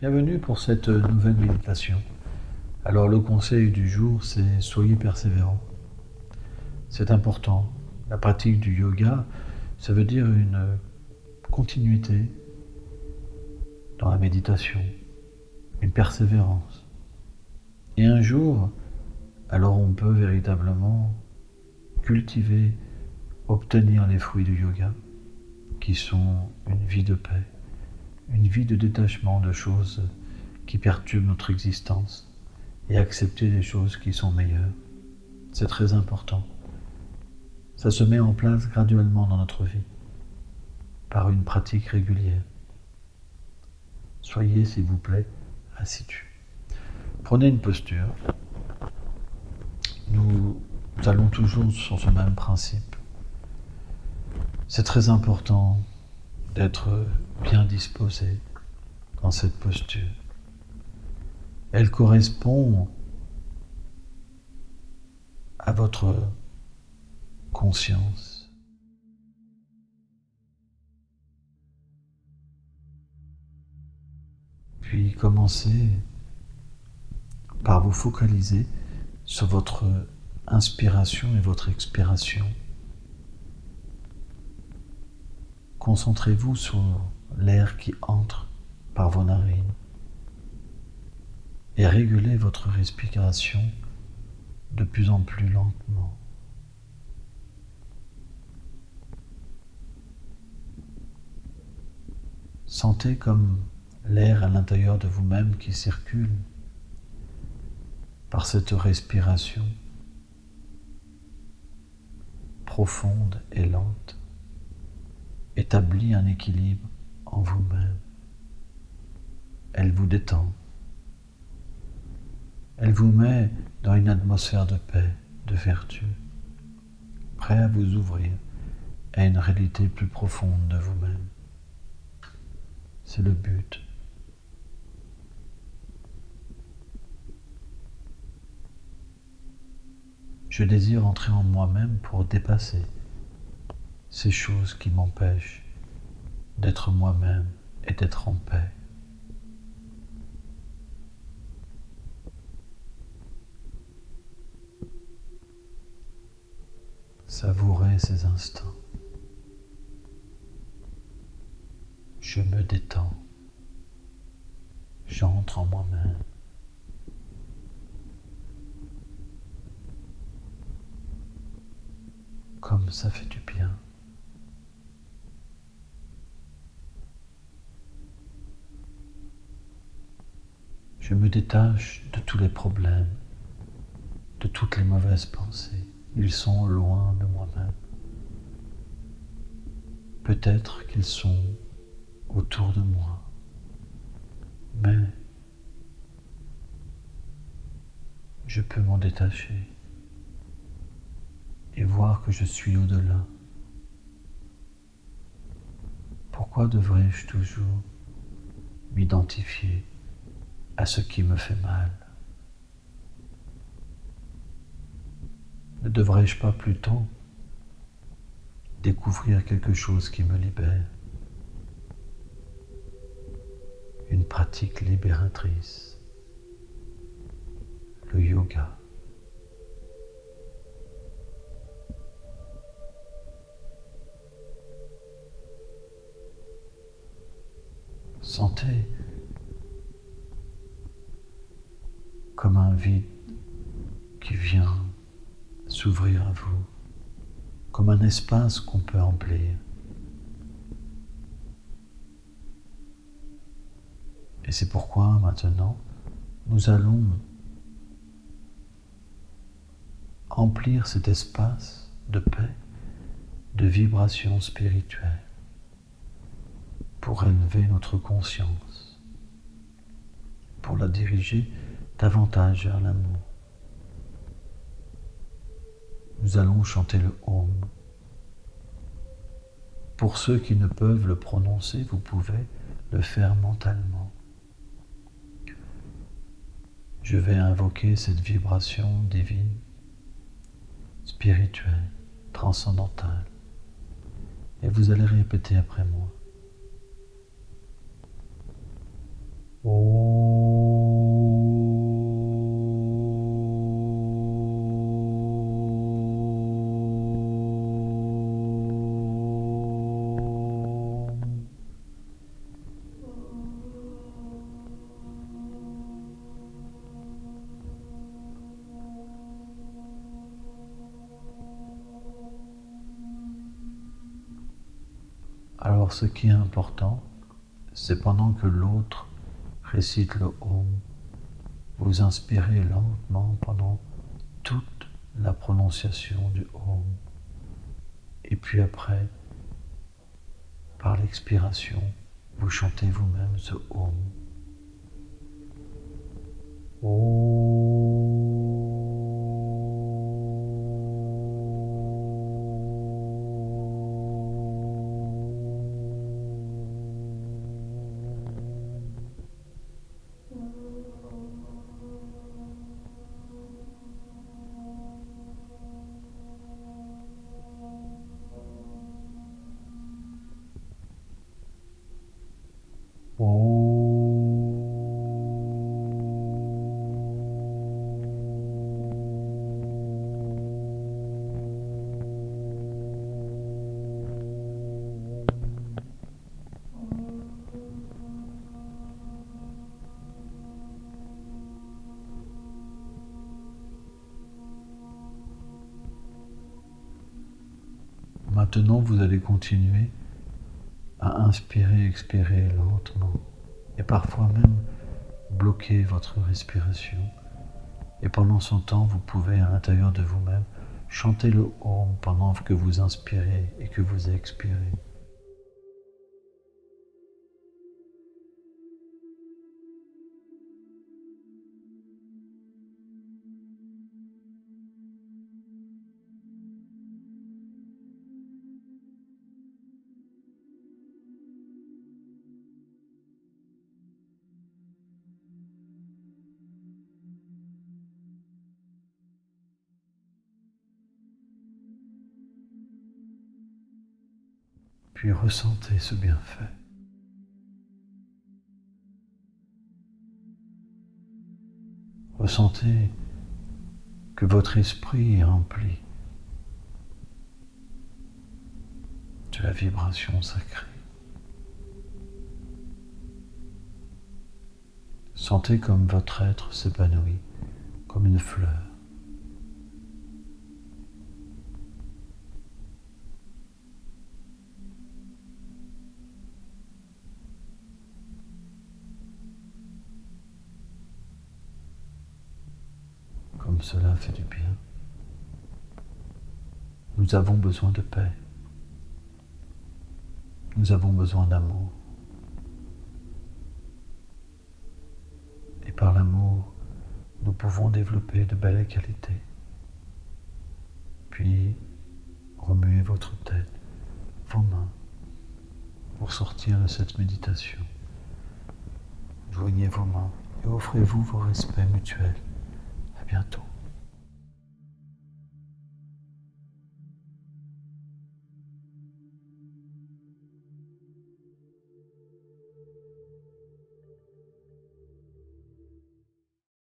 Bienvenue pour cette nouvelle méditation. Alors le conseil du jour, c'est soyez persévérants. C'est important. La pratique du yoga, ça veut dire une continuité dans la méditation, une persévérance. Et un jour, alors on peut véritablement cultiver, obtenir les fruits du yoga, qui sont une vie de paix, une vie de détachement de choses qui perturbent notre existence et accepter les choses qui sont meilleures. C'est très important. Ça se met en place graduellement dans notre vie, par une pratique régulière. Soyez, s'il vous plaît, assidus. Prenez une posture. Nous allons toujours sur ce même principe. C'est très important d'être bien disposé dans cette posture. Elle correspond à votre conscience. Puis commencez par vous focaliser sur votre inspiration et votre expiration. Concentrez-vous sur l'air qui entre par vos narines et régulez votre respiration de plus en plus lentement. Sentez comme l'air à l'intérieur de vous-même qui circule par cette respiration profonde et lente établit un équilibre en vous-même. Elle vous détend. Elle vous met dans une atmosphère de paix, de vertu, prêt à vous ouvrir à une réalité plus profonde de vous-même. C'est le but. Je désire entrer en moi-même pour dépasser ces choses qui m'empêchent d'être moi-même et d'être en paix. Savourez ces instants. Je me détends. J'entre en moi-même. Comme ça fait du bien. Je me détache de tous les problèmes, de toutes les mauvaises pensées. Ils sont loin de moi-même. Peut-être qu'ils sont autour de moi, mais je peux m'en détacher et voir que je suis au-delà. Pourquoi devrais-je toujours m'identifier à ce qui me fait mal? Ne devrais-je pas plutôt découvrir quelque chose qui me libère? Une pratique libératrice, le yoga. Sentez comme un vide qui vient s'ouvrir à vous, comme un espace qu'on peut remplir. Et c'est pourquoi maintenant, nous allons remplir cet espace de paix, de vibrations spirituelles, pour élever notre conscience, pour la diriger davantage vers l'amour. Nous allons chanter le Om. Pour ceux qui ne peuvent le prononcer, vous pouvez le faire mentalement. Je vais invoquer cette vibration divine, spirituelle, transcendantale, et vous allez répéter après moi. Alors ce qui est important, c'est pendant que l'autre récite le Om, vous inspirez lentement pendant toute la prononciation du Om. Et puis après, par l'expiration, vous chantez vous-même ce Om. Maintenant, vous allez continuer à inspirer, expirer lentement et parfois même bloquer votre respiration. Et pendant ce temps, vous pouvez à l'intérieur de vous-même chanter le Om pendant que vous inspirez et que vous expirez. Puis ressentez ce bienfait. Ressentez que votre esprit est rempli de la vibration sacrée. Sentez comme votre être s'épanouit, comme une fleur. Comme cela fait du bien. Nous avons besoin de paix. Nous avons besoin d'amour. Et par l'amour, nous pouvons développer de belles qualités. Puis, remuez votre tête, vos mains, pour sortir de cette méditation. Joignez vos mains et offrez-vous vos respects mutuels. À bientôt.